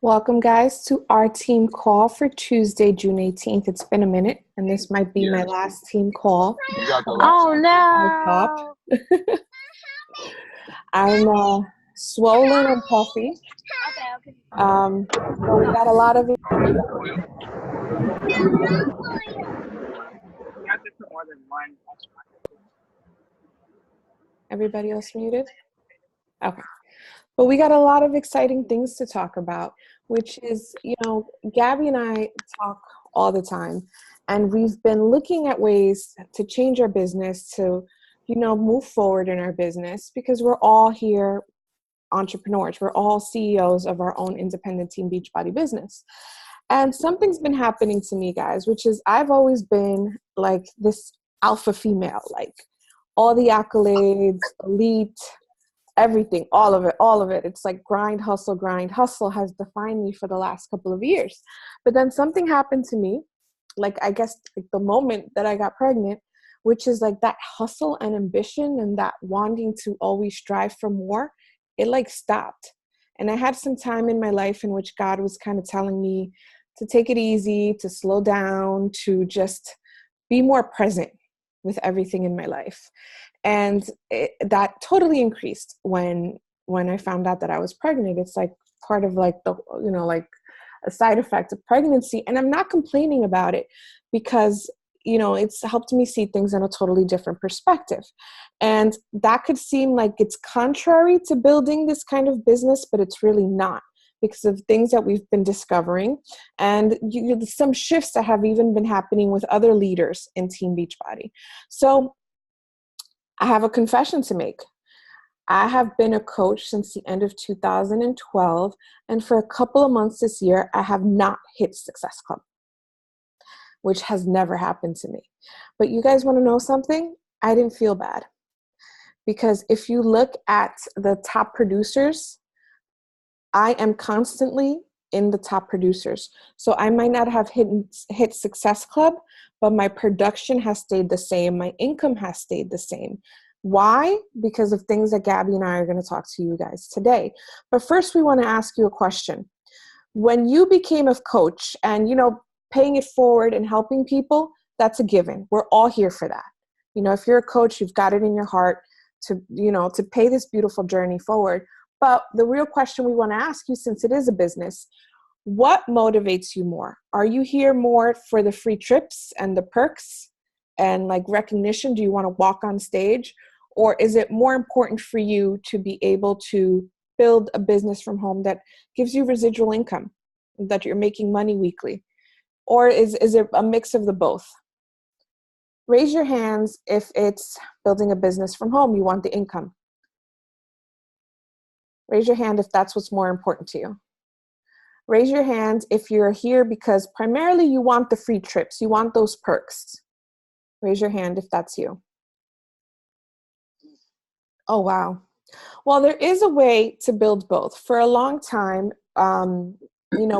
Welcome, guys, to our team call for Tuesday, June 18th. It's been a minute, and this might be my last team call. Oh no! I'm swollen and puffy. So we got a lot of it. Everybody else muted? Okay. But we got a lot of exciting things to talk about, which is, Gabby and I talk all the time, and we've been looking at ways to change our business, to, move forward in our business, because we're all here entrepreneurs. We're all CEOs of our own independent team Beachbody business. And something's been happening to me, guys, which is I've always been like this alpha female, like all the accolades, elite, everything, all of it. It's like grind, hustle has defined me for the last couple of years. But then something happened to me, like I guess like the moment that I got pregnant, which is like that hustle and ambition and that wanting to always strive for more, it like stopped. And I had some time in my life in which God was kind of telling me to take it easy, to slow down, to just be more present with everything in my life. And that totally increased when I found out that I was pregnant. It's like part of like the, like a side effect of pregnancy. And I'm not complaining about it because, it's helped me see things in a totally different perspective. And that could seem like it's contrary to building this kind of business, but it's really not, because of things that we've been discovering and some shifts that have even been happening with other leaders in Team Beachbody. So I have a confession to make. I have been a coach since the end of 2012, and for a couple of months this year, I have not hit Success Club, which has never happened to me. But you guys want to know something? I didn't feel bad, because if you look at the top producers, I am constantly in the top producers. So I might not have hit Success Club, but my production has stayed the same. My income has stayed the same. Why? Because of things that Gabby and I are going to talk to you guys today. But first, we want to ask you a question. When you became a coach and, paying it forward and helping people, that's a given. We're all here for that. If you're a coach, you've got it in your heart to, to pay this beautiful journey forward. But the real question we want to ask you, since it is a business, what motivates you more? Are you here more for the free trips and the perks and like recognition? Do you want to walk on stage? Or is it more important for you to be able to build a business from home that gives you residual income, that you're making money weekly? Or is it a mix of the both? Raise your hands if it's building a business from home, you want the income. Raise your hand if that's what's more important to you. Raise your hand if you're here because primarily you want the free trips, you want those perks. Raise your hand if that's you. Oh, wow. Well, there is a way to build both. For a long time,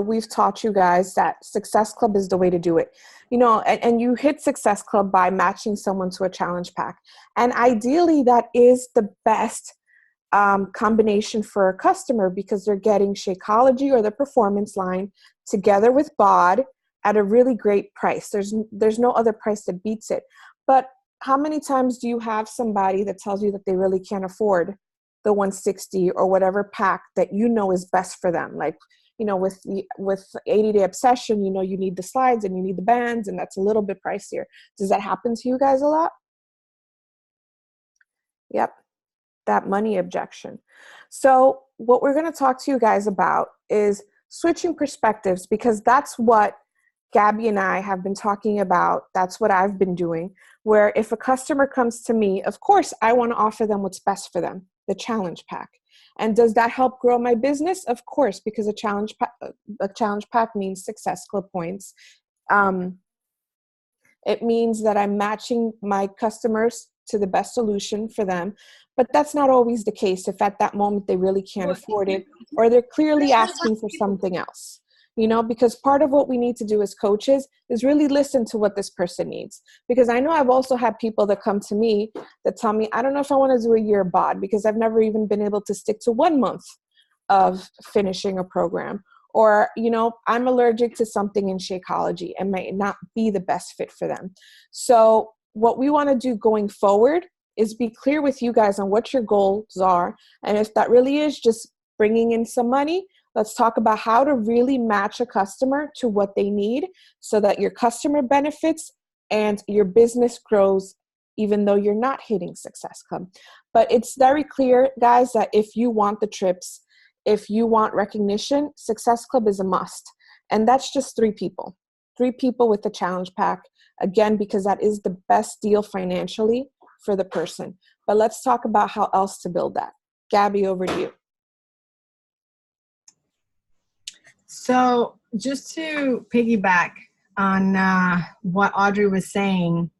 we've taught you guys that Success Club is the way to do it. And you hit Success Club by matching someone to a challenge pack. And ideally, that is the best combination for a customer, because they're getting Shakeology or the Performance line together with BOD at a really great price. There's no other price that beats it. But how many times do you have somebody that tells you that they really can't afford the 160 or whatever pack that is best for them? Like, with 80-day obsession, you need the slides and you need the bands, and that's a little bit pricier. Does that happen to you guys a lot? Yep. That money objection. So what we're going to talk to you guys about is switching perspectives, because that's what Gabby and I have been talking about. That's what I've been doing, where if a customer comes to me, of course, I want to offer them what's best for them, the challenge pack. And does that help grow my business? Of course, because a challenge pack means Success Club points. It means that I'm matching my customers to the best solution for them. But that's not always the case if at that moment they really can't afford it, or they're clearly asking for something else. Because part of what we need to do as coaches is really listen to what this person needs. Because I know I've also had people that come to me that tell me, I don't know if I want to do a year BOD because I've never even been able to stick to 1 month of finishing a program. or, I'm allergic to something in Shakeology and might not be the best fit for them. So what we want to do going forward is be clear with you guys on what your goals are. And if that really is just bringing in some money, let's talk about how to really match a customer to what they need so that your customer benefits and your business grows even though you're not hitting Success Club. But it's very clear, guys, that if you want the trips, if you want recognition, Success Club is a must. And that's just 3 people. 3 people with the challenge pack, again, because that is the best deal financially for the person. But let's talk about how else to build that. Gabby, over to you. So just to piggyback on what Audrey was saying,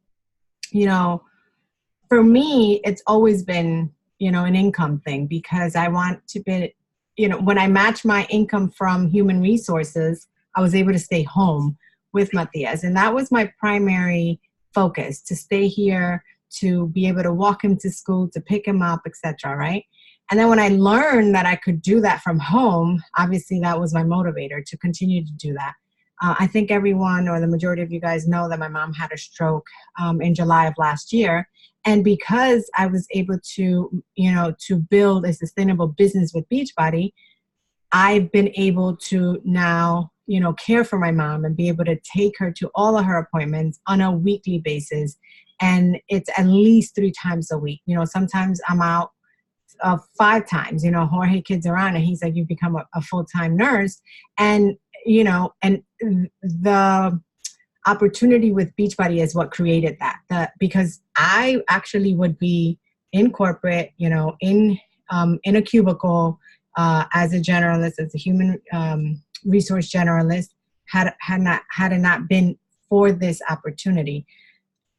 for me, it's always been, an income thing, because I want to be, when I match my income from human resources, I was able to stay home with Matias. And that was my primary focus, to stay here, to be able to walk him to school, to pick him up, etc. Right? And then when I learned that I could do that from home, obviously that was my motivator to continue to do that. I think everyone, or the majority of you guys, know that my mom had a stroke in July of last year. And because I was able to, to build a sustainable business with Beachbody, I've been able to now, care for my mom and be able to take her to all of her appointments on a weekly basis. And it's at least 3 times a week. Sometimes I'm out 5 times. Jorge kids around and he's like, you've become a full-time nurse. And, and the opportunity with Beachbody is what created that. Because I actually would be in corporate, in a cubicle as a generalist, as a human resource generalist, had it not been for this opportunity.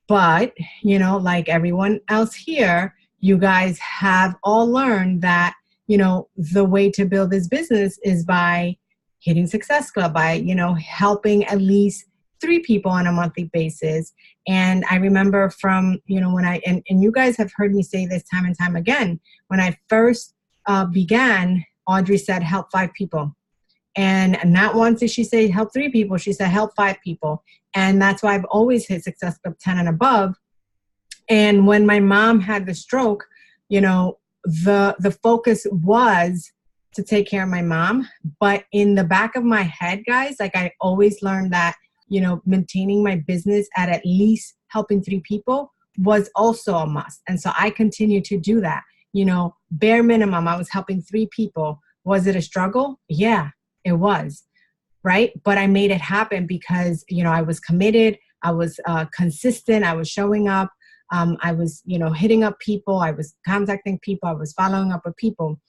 But, like everyone else here, you guys have all learned that, the way to build this business is by hitting Success Club, by, helping at least 3 people on a monthly basis. And I remember from, when and you guys have heard me say this time and time again, when I first began, Audrey said, help 5 people. And not once did she say help 3 people, she said help 5 people. And that's why I've always hit Success Club 10 and above. And when my mom had the stroke, the focus was to take care of my mom. But in the back of my head, guys, like I always learned that, maintaining my business at least helping 3 people was also a must. And so I continue to do that. Bare minimum, I was helping 3 people. Was it a struggle? Yeah, it was. Right. But I made it happen because, I was committed. I was consistent. I was showing up. I was, hitting up people. I was contacting people. I was following up with people.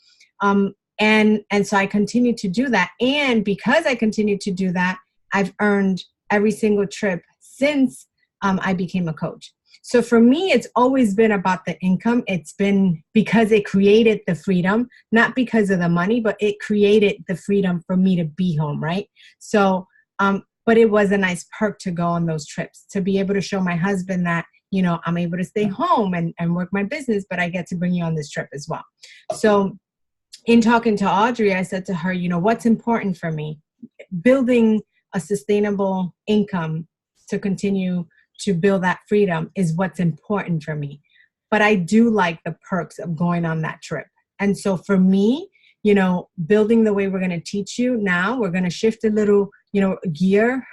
And so I continued to do that. And because I continued to do that, I've earned every single trip since I became a coach. So for me, it's always been about the income. It's been because it created the freedom, not because of the money, but it created the freedom for me to be home, right? So, but it was a nice perk to go on those trips, to be able to show my husband that, I'm able to stay home and work my business, but I get to bring you on this trip as well. So in talking to Audrey, I said to her, what's important for me? Building a sustainable income to continue to build that freedom is what's important for me. But I do like the perks of going on that trip. And so for me, building the way we're going to teach you now, we're going to shift a little, gear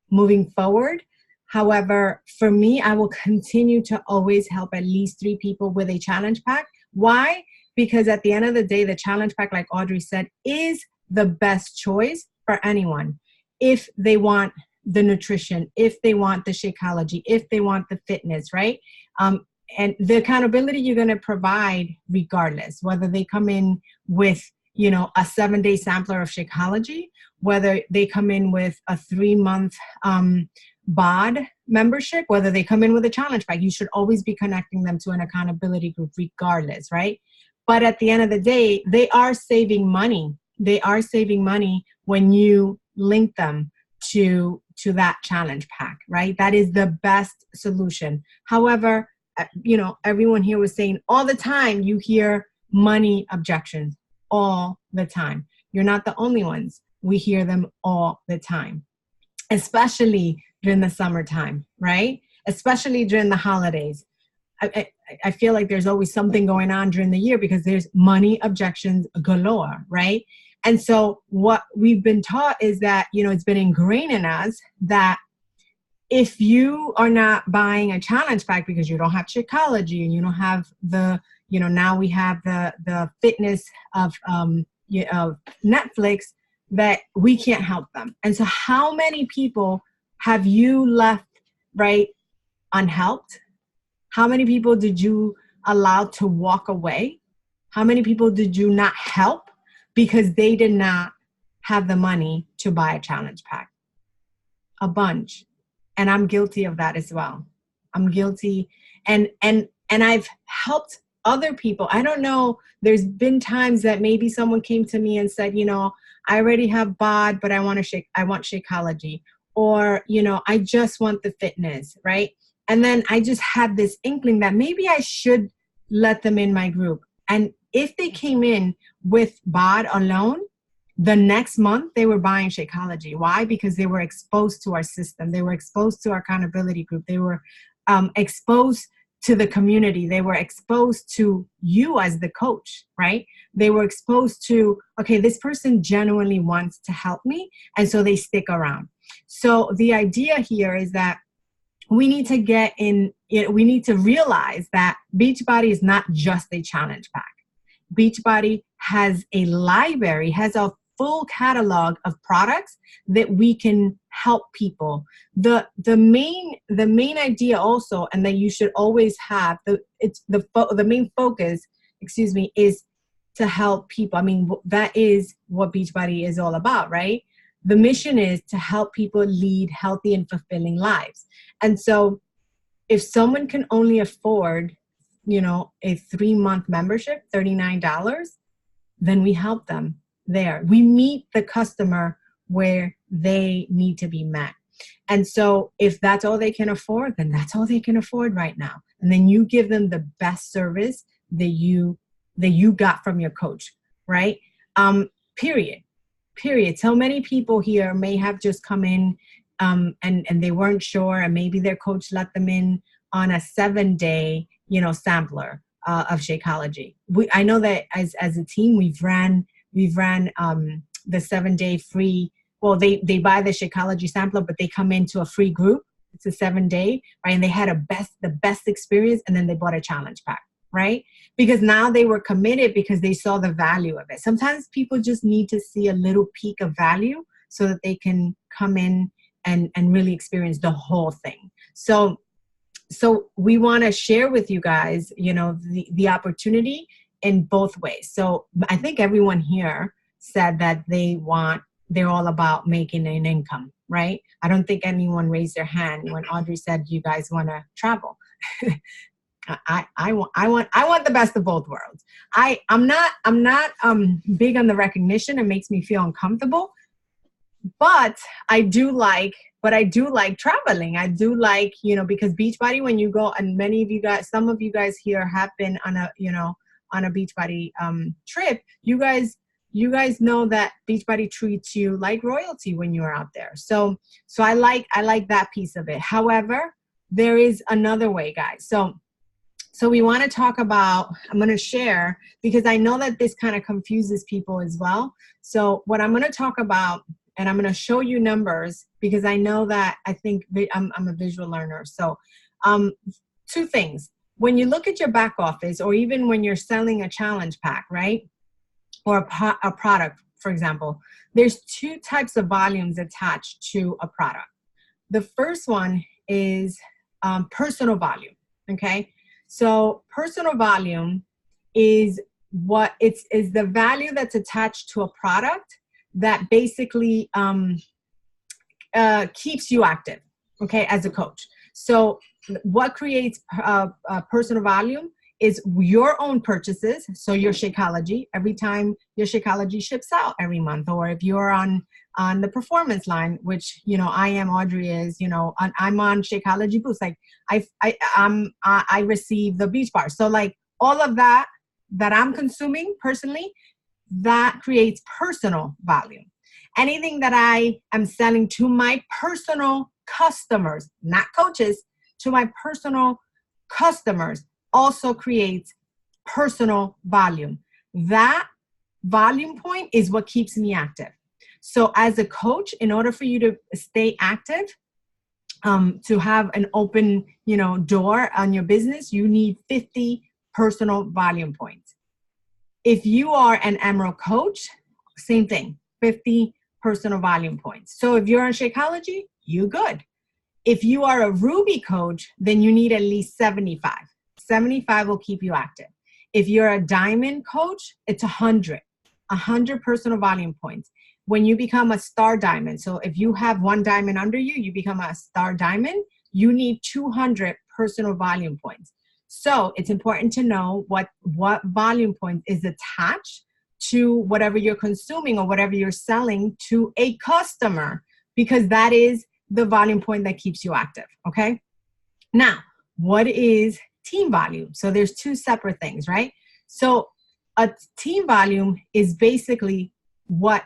moving forward. However, for me, I will continue to always help at least 3 people with a challenge pack. Why? Because at the end of the day, the challenge pack, like Audrey said, is the best choice for anyone. If they want the nutrition, if they want the Shakeology, if they want the fitness, right? And the accountability you're going to provide regardless, whether they come in with, a 7-day sampler of Shakeology, whether they come in with a 3-month BOD membership, whether they come in with a challenge pack, you should always be connecting them to an accountability group regardless, right? But at the end of the day, they are saving money. They are saving money when you link them to that challenge pack, right? That is the best solution. However, everyone here was saying all the time, you hear money objections all the time. You're not the only ones. we hear them all the time, especially during the summertime, right? Especially during the holidays. I feel like there's always something going on during the year because there's money objections galore, right? And so what we've been taught is that, it's been ingrained in us that if you are not buying a challenge pack because you don't have Shakeology and you don't have now we have the fitness of Netflix, that we can't help them. And so how many people have you left, right, unhelped? How many people did you allow to walk away? How many people did you not help because they did not have the money to buy a challenge pack? A bunch. And I'm guilty of that as well. I'm guilty. And I've helped other people. I don't know. There's been times that maybe someone came to me and said, I already have bod, but I want Shakeology. Or, I just want the fitness, right? And then I just had this inkling that maybe I should let them in my group. And if they came in with bod alone, the next month they were buying Shakeology. Why? Because they were exposed to our system. They were exposed to our accountability group. They were exposed to the community. They were exposed to you as the coach, right? They were exposed to, okay, this person genuinely wants to help me. And so they stick around. So the idea here is that we need to we need to realize that Beachbody is not just a challenge pack. Beachbody has a library, has a full catalog of products that we can help people. The main idea also, and that you should always have, the main focus, is to help people. I mean, that is what Beachbody is all about, right? The mission is to help people lead healthy and fulfilling lives. And so if someone can only afford, a 3-month membership, $39, then we help them there. We meet the customer where they need to be met. And so if that's all they can afford, then that's all they can afford right now. And then you give them the best service that you got from your coach, right? Period. So many people here may have just come in and they weren't sure, and maybe their coach let them in on a 7-day, sampler of Shakeology. I know that as a team, we've ran the 7-day free. Well, they buy the Shakeology sampler, but they come into a free group. It's a 7-day, right? And they had the best experience, and then they bought a challenge pack, right? Because now they were committed because they saw the value of it. Sometimes people just need to see a little peak of value so that they can come in and really experience the whole thing. So we want to share with you guys, the opportunity in both ways. So I think everyone here said that they're all about making an income, right? I don't think anyone raised their hand when Audrey said you guys want to travel. I want the best of both worlds. I'm not big on the recognition. It makes me feel uncomfortable. But I do like traveling. I do like, because Beachbody, when you go, and some of you guys here have been on a Beachbody trip, you guys know that Beachbody treats you like royalty when you're out there. So I like that piece of it. However, there is another way, guys. So we want to talk about, I'm going to share, because I know that this kind of confuses people as well. So what I'm going to talk about, and I'm going to show you numbers, because I know that I'm a visual learner. So 2 things. When you look at your back office, or even when you're selling a challenge pack, right? Or a product, for example, there's 2 types of volumes attached to a product. The first one is personal volume, okay? So personal volume is the value that's attached to a product that basically keeps you active, okay, as a coach. So what creates personal volume is your own purchases. So your Shakeology, every time your Shakeology ships out every month, or if you're on the performance line, which, I am, Audrey is, I'm on Shakeology Boost. Like I receive the beach bar. So like all of that I'm consuming personally, that creates personal volume. Anything that I am selling to my personal customers, not coaches, to my personal customers also creates personal volume. That volume point is what keeps me active. So as a coach, in order for you to stay active, to have an open, door on your business, you need 50 personal volume points. If you are an Emerald coach, same thing, 50 personal volume points. So if you're in Shakeology, you good. If you are a Ruby coach, then you need at least 75. 75 will keep you active. If you're a Diamond coach, it's 100 personal volume points. When you become a Star Diamond, so if you have one diamond under you, you become a Star Diamond, you need 200 personal volume points. So it's important to know what volume point is attached to whatever you're consuming or whatever you're selling to a customer, because that is the volume point that keeps you active, okay? Now, what is team volume? So there's two separate things, right? So a team volume is basically what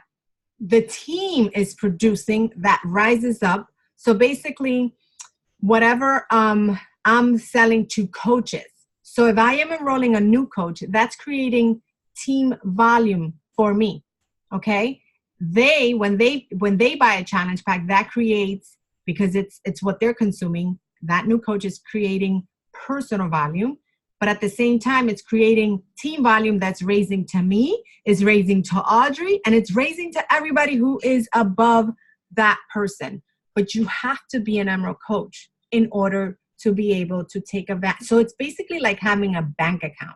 the team is producing that rises up. So basically, whatever I'm selling to coaches. So if I am enrolling a new coach, that's creating team volume for me, okay? When they buy a challenge pack, that creates, because it's what they're consuming, that new coach is creating personal volume. But at the same time, it's creating team volume that's raising to me, is raising to Audrey, and it's raising to everybody who is above that person. But you have to be an Emerald coach in order to be able to take advantage. So it's basically like having a bank account.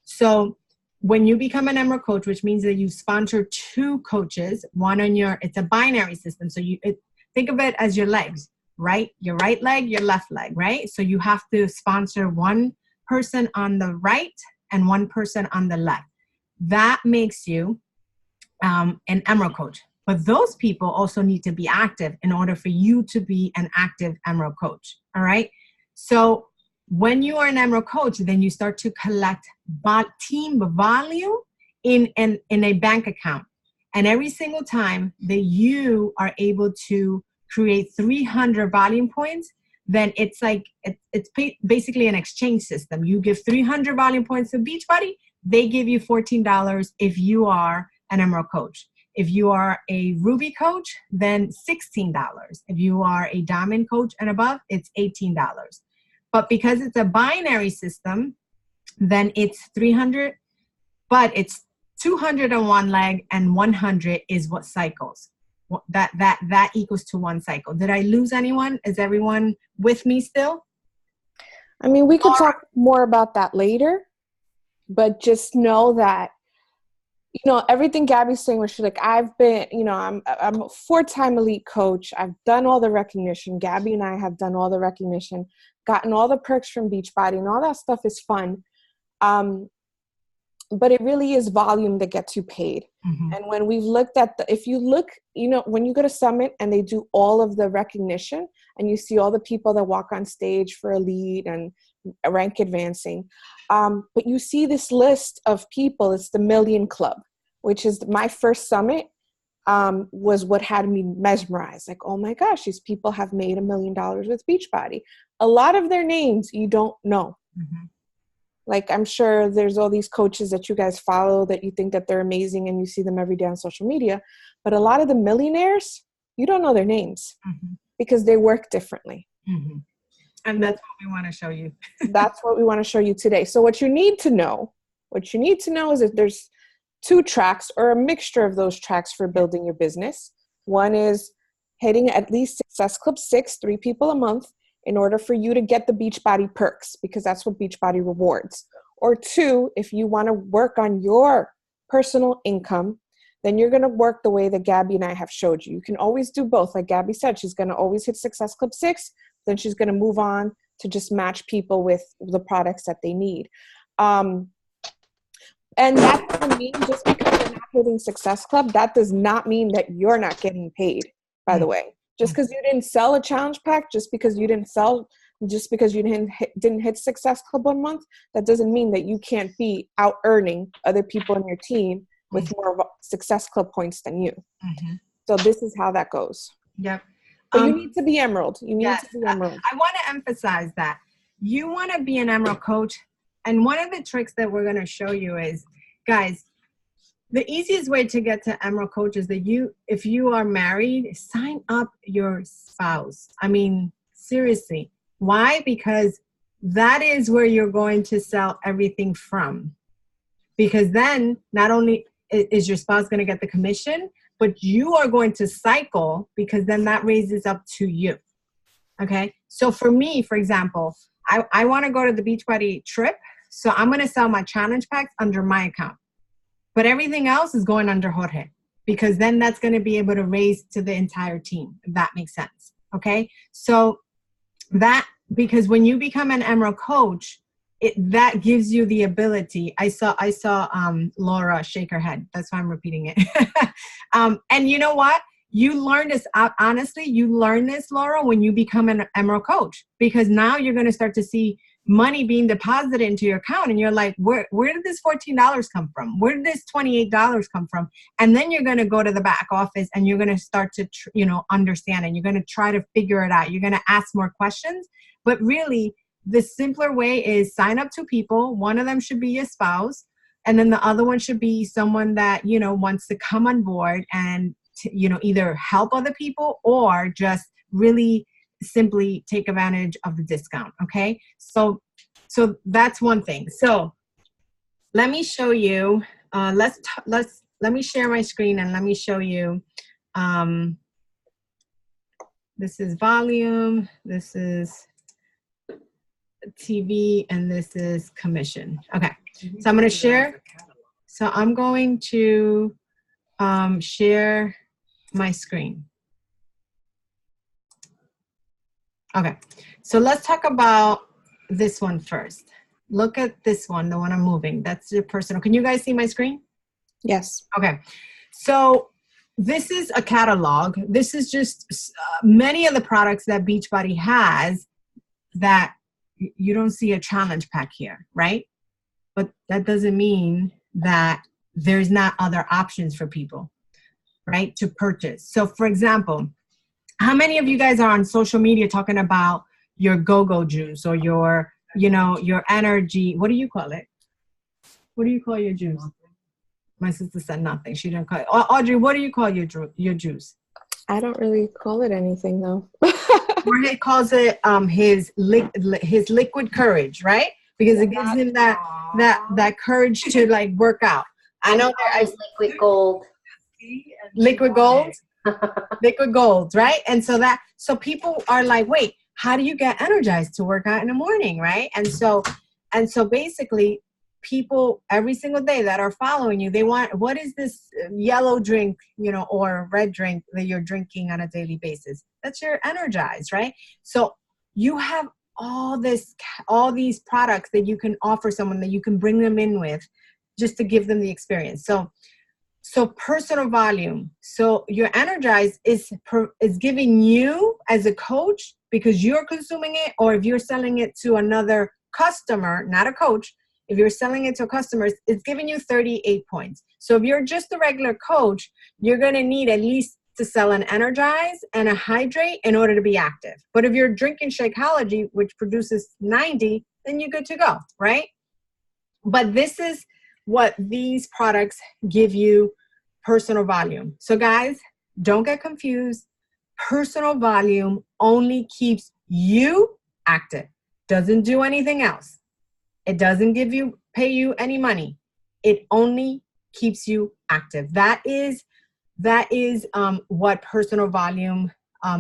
So when you become an Emerald coach, which means that you sponsor two coaches, one on it's a binary system. So think of it as your legs, right? Your right leg, your left leg, right? So you have to sponsor one person on the right and one person on the left. That makes you an Emerald coach. But those people also need to be active in order for you to be an active Emerald coach. All right. So when you are an Emerald coach, then you start to collect team volume in a bank account. And every single time that you are able to create 300 volume points, then it's like, it's basically an exchange system. You give 300 volume points to Beachbody, they give you $14 if you are an Emerald coach. If you are a Ruby coach, then $16. If you are a Diamond coach and above, it's $18. But because it's a binary system, then it's 300, but it's 200 on one leg and 100 is what cycles. That equals to one cycle. Did I lose anyone? Is everyone with me still? I mean, we could talk more about that later, but just know that, everything Gabby's saying, where she's like, I've been, I'm a 4-time elite coach. I've done all the recognition. Gabby and I have done all the recognition, gotten all the perks from Beachbody, and all that stuff is fun. But it really is volume that gets you paid. Mm-hmm. And when we've looked at if you look, when you go to Summit and they do all of the recognition and you see all the people that walk on stage for elite and rank advancing, but you see this list of people, it's the Million Club, which is my first Summit, was what had me mesmerized. Like, oh my gosh, these people have made $1 million with Beachbody. A lot of their names you don't know. Mm-hmm. Like, I'm sure there's all these coaches that you guys follow that you think that they're amazing and you see them every day on social media. But a lot of the millionaires, you don't know their names because they work differently. Mm-hmm. And that's what we want to show you. That's what we want to show you today. So what you need to know is that there's 2 tracks or a mixture of those tracks for building your business. One is hitting at least Success Club 6, 3 people a month, in order for you to get the Beachbody perks, because that's what Beachbody rewards. Or 2, if you want to work on your personal income, then you're going to work the way that Gabby and I have showed you. You can always do both. Like Gabby said, she's going to always hit Success Club 6, then she's going to move on to just match people with the products that they need. And that doesn't mean just because you're not hitting Success Club, that does not mean that you're not getting paid, by the way. Just because you didn't sell a challenge pack, just because you didn't hit Success Club 1 month, that doesn't mean that you can't be out earning other people in your team with more Success Club points than you. Mm-hmm. So this is how that goes. Yep. But you need to be Emerald. You need yes, to be Emerald. I want to emphasize that. You want to be an Emerald coach. And one of the tricks that we're going to show you is, guys, the easiest way to get to Emerald Coach is that if you are married, sign up your spouse. I mean, seriously. Why? Because that is where you're going to sell everything from. Because then not only is your spouse going to get the commission, but you are going to cycle, because then that raises up to you. Okay. So for me, for example, I want to go to the Beachbody trip. So I'm going to sell my challenge packs under my account. But everything else is going under Jorge, because then that's going to be able to raise to the entire team, if that makes sense. Okay. So because when you become an Emerald coach, that gives you the ability. I saw Laura shake her head. That's why I'm repeating it. And you know what? You learn this, honestly, you learn this, Laura, when you become an Emerald coach, because now you're going to start to see money being deposited into your account. And you're like, where did this $14 come from? Where did this $28 come from? And then you're going to go to the back office and you're going to start to, understand, and you're going to try to figure it out. You're going to ask more questions. But really, the simpler way is sign up 2 people. One of them should be your spouse. And then the other one should be someone that, wants to come on board and, either help other people or just really simply take advantage of the discount. Okay. So that's one thing. So let me show you, let me share my screen and let me show you, this is volume, this is TV, and this is commission. Okay. So I'm going to share. So I'm going to share my screen. Okay, so let's talk about this one first. Look at this one, the one I'm moving. That's your personal. Can you guys see my screen? Yes. Okay, so this is a catalog. This is just many of the products that Beachbody has that you don't see a challenge pack here, right? But that doesn't mean that there's not other options for people, right, to purchase. So for example, how many of you guys are on social media talking about your go-go juice or your energy? What do you call it? What do you call your juice? My sister said nothing. She didn't call it. Audrey, what do you call your juice? I don't really call it anything though. Jorge calls it his liquid courage, right? Because it gives him that courage to like work out. I know liquid gold. Liquid gold. Liquid gold, right? And so people are like, wait, how do you get energized to work out in the morning, right? And so basically people every single day that are following you, they want, what is this yellow drink, or red drink that you're drinking on a daily basis? That's your energized, right? So you have all these products that you can offer someone, that you can bring them in with just to give them the experience. So personal volume. So your energized is giving you as a coach, because you're consuming it, or if you're selling it to another customer, not a coach, if you're selling it to customers, it's giving you 38 points. So if you're just a regular coach, you're going to need at least to sell an energize and a hydrate in order to be active. But if you're drinking Shakeology, which produces 90, then you're good to go, right? But this is what these products give you: personal volume. So guys, don't get confused. Personal volume only keeps you active. Doesn't do anything else. It doesn't pay you any money. It only keeps you active. That is what personal volume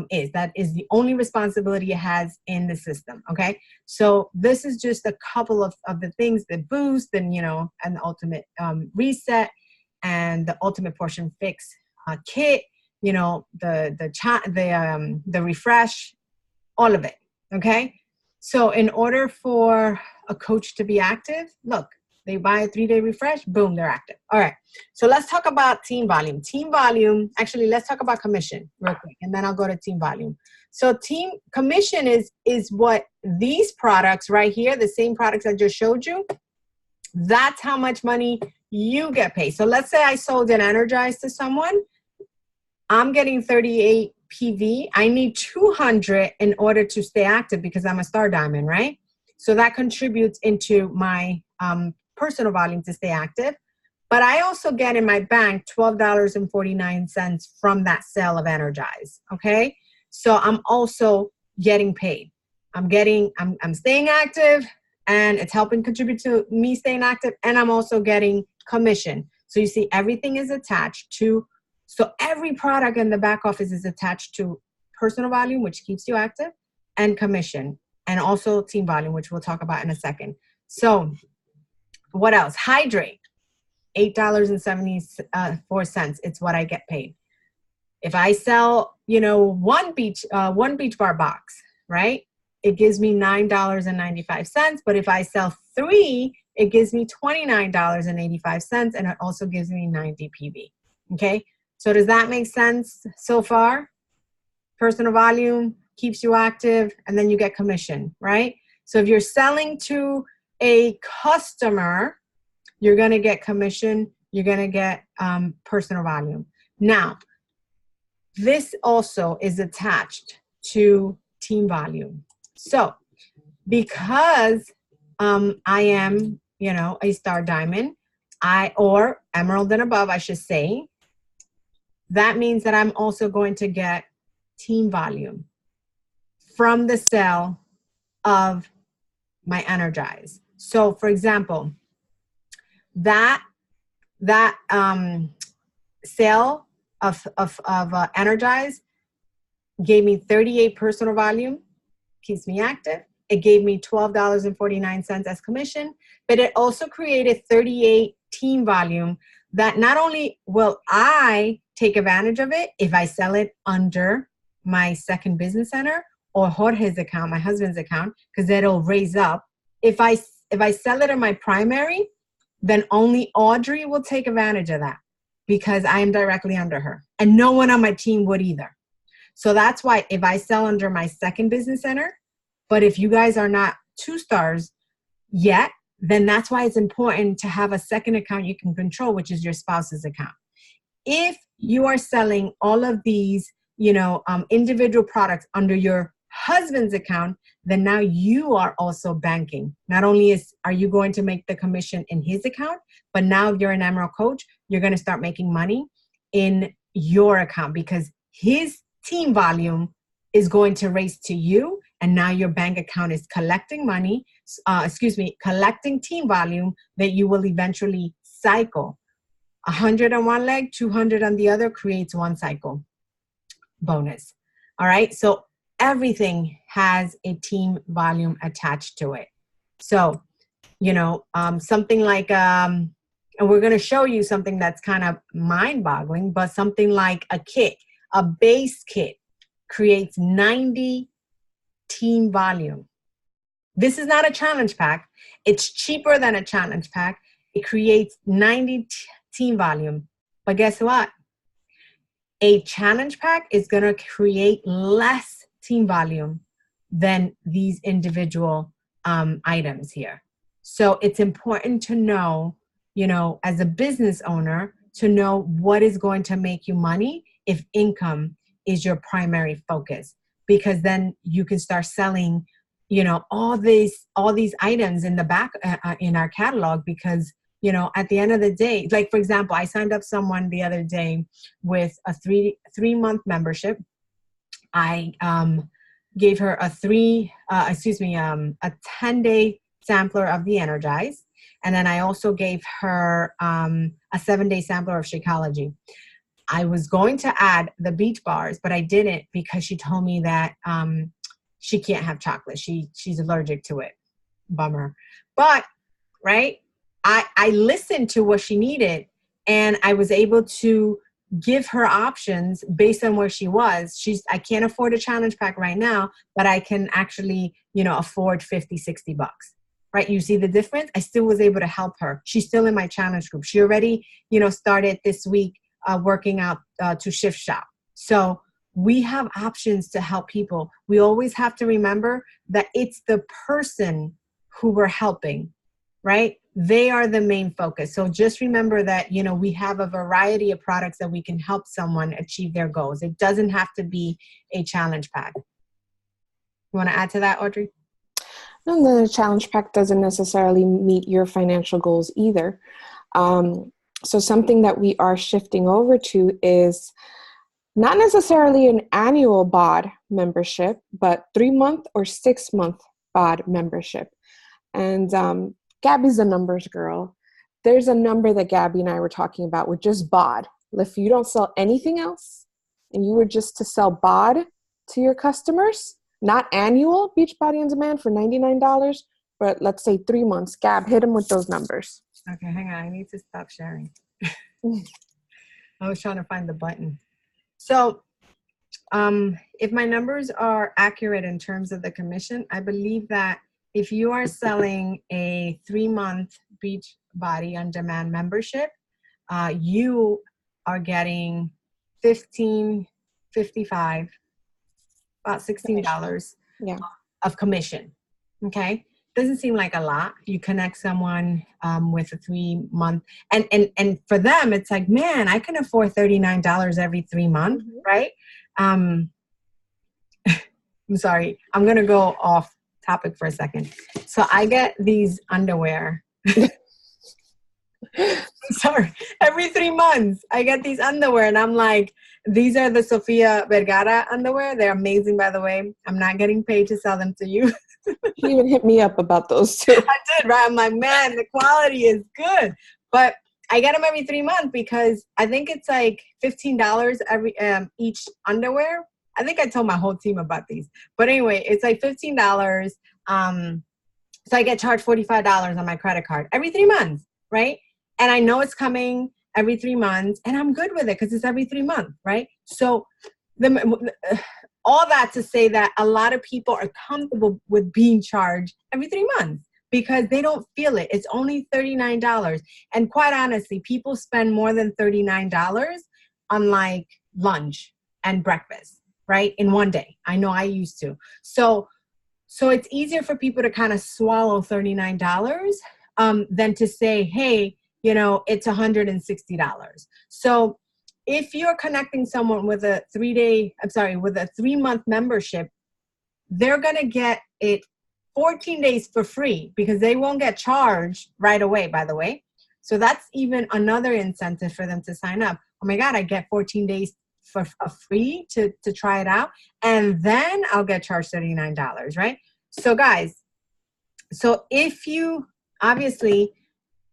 is. That is the only responsibility it has in the system. Okay. So this is just a couple of the things that boost and, and the ultimate reset and the ultimate portion fix kit, the refresh, all of it. Okay. So in order for a coach to be active, look, they buy a 3-day refresh, boom, they're active. All right. So let's talk about team volume. Team volume, actually, let's talk about commission real quick, and then I'll go to team volume. So team commission is what these products right here, the same products I just showed you, that's how much money you get paid. So let's say I sold an Energize to someone. I'm getting 38 PV. I need 200 in order to stay active because I'm a star diamond, right? So that contributes into my personal volume to stay active. But I also get in my bank $12.49 from that sale of Energize, okay? So I'm also getting paid. I'm staying active, and it's helping contribute to me staying active, and I'm also getting commission. So you see, everything is attached to, so every product in the back office is attached to personal volume, which keeps you active, and commission, and also team volume, which we'll talk about in a second. So what else? Hydrate, $8.74. It's what I get paid. If I sell, one beach bar box, right? It gives me $9.95. But if I sell 3, it gives me $29.85, and it also gives me 90 PV. Okay, so does that make sense so far? Personal volume keeps you active, and then you get commission, right? So if you're selling to a customer, you're going to get commission. You're going to get personal volume. Now, this also is attached to team volume. So because I am, a star diamond, or emerald and above, I should say, that means that I'm also going to get team volume from the sale of my Energize. So for example, that sale of Energize gave me 38 personal volume, keeps me active. It gave me $12.49 as commission, but it also created 38 team volume that not only will I take advantage of it if I sell it under my second business center or Jorge's account, my husband's account, because it'll raise up. If I sell it in my primary, then only Audrey will take advantage of that because I am directly under her, and no one on my team would either. So that's why if I sell under my second business center, but if you guys are not 2 stars yet, then that's why it's important to have a second account you can control, which is your spouse's account. If you are selling all of these, individual products under your husband's account, then now you are also banking. Not only are you going to make the commission in his account, but now if you're an Emerald coach, you're going to start making money in your account because his team volume is going to raise to you, and now your bank account is collecting money, collecting team volume that you will eventually cycle. 100 on one leg, 200 on the other creates one cycle bonus. All right, so everything has a team volume attached to it. So, something like, and we're going to show you something that's kind of mind-boggling, but something like a kit, a base kit creates 90 team volume. This is not a challenge pack. It's cheaper than a challenge pack. It creates 90 team volume. But guess what? A challenge pack is going to create less team volume than these individual items here. So it's important to know, as a business owner, to know what is going to make you money if income is your primary focus, because then you can start selling, all these items in the back in our catalog, because, at the end of the day, like for example, I signed up someone the other day with a three-month membership. I gave her a 10-day sampler of the Energize. And then I also gave her a 7-day sampler of Shakeology. I was going to add the beach bars, but I didn't because she told me that she can't have chocolate. She's allergic to it. Bummer. But, right, I listened to what she needed, and I was able to give her options based on where she was. I can't afford a challenge pack right now, but I can actually, afford $50-$60. Right? You see the difference? I still was able to help her. She's still in my challenge group. She already, started this week working out to shift shop. So we have options to help people. We always have to remember that it's the person who we're helping, right? They are the main focus. So just remember that, you know, we have a variety of products that we can help someone achieve their goals. It doesn't have to be a challenge pack. You want to add to that, Audrey? No, the challenge pack doesn't necessarily meet your financial goals either. So something that we are shifting over to is not necessarily an annual BOD membership, but 3-month or 6-month BOD membership. And Gabby's a numbers girl. There's a number that Gabby and I were talking about with just BOD. If you don't sell anything else and you were just to sell BOD to your customers, not annual Beachbody On Demand for $99, but let's say 3 months. Gab, hit them with those numbers. Okay, hang on. I need to stop sharing. I was trying to find the button. So if my numbers are accurate in terms of the commission, I believe that if you are selling a 3-month Beachbody On Demand membership, you are getting $15.55, about $16 of commission. Okay, doesn't seem like a lot. You connect someone with a 3-month, and for them, it's like, man, I can afford $39 every 3 months, right? I'm sorry, I'm gonna go off topic for a second. So I get these underwear. Sorry, every 3 months I get these underwear, and I'm like, these are the Sofia Vergara underwear. They're amazing, by the way. I'm not getting paid to sell them to you. She even hit me up about those too. I did, right? I'm like, man, the quality is good. But I get them every 3 months because I think it's like $15 every each underwear. I think I told my whole team about these. But anyway, it's like $15. So I get charged $45 on my credit card every 3 months, right? And I know it's coming every 3 months, and I'm good with it because it's every 3 months, right? So all that to say that a lot of people are comfortable with being charged every 3 months because they don't feel it. It's only $39. And quite honestly, people spend more than $39 on like lunch and breakfast, right? In one day. I know I used to. So it's easier for people to kind of swallow $39 than to say, hey, you know, it's $160. So if you're connecting someone with a 3-month membership, they're going to get it 14 days for free because they won't get charged right away, by the way. So that's even another incentive for them to sign up. Oh my God, I get 14 days for free to try it out. And then I'll get charged $39, right? So guys, so if you, obviously,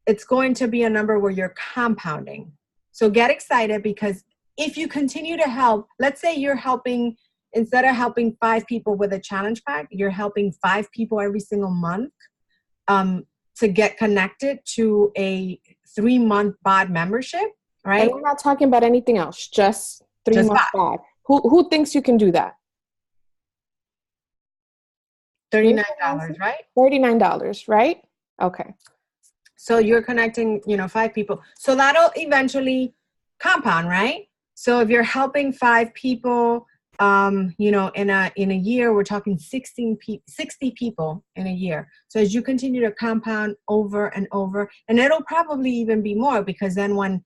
it's going to be a number where you're compounding. So get excited because if you continue to help, let's say you're helping, instead of helping 5 people with a challenge pack, you're helping 5 people every single month to get connected to a 3-month BOD membership, right? And we're not talking about anything else, just 3-month BOD. Who thinks you can do that? $39, right? $39, right? Okay. So you're connecting, 5 people. So that'll eventually compound, right? So if you're helping 5 people, in a year, we're talking 60 people in a year. So as you continue to compound over and over, and it'll probably even be more because then when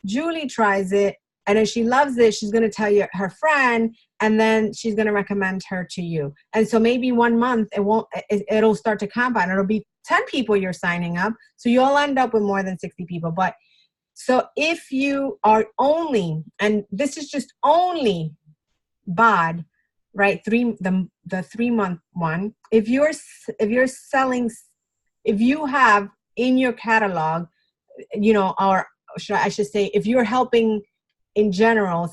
Julie tries it and if she loves it, she's going to tell her friend, and then she's going to recommend her to you. And so maybe 1 month, it'll start to compound. It'll be 10 people you're signing up. So you'll end up with more than 60 people. But so if you are only, and this is just only BOD, right? The 3-month one. If you're selling, if you have in your catalog, or I should say, if you're helping in general,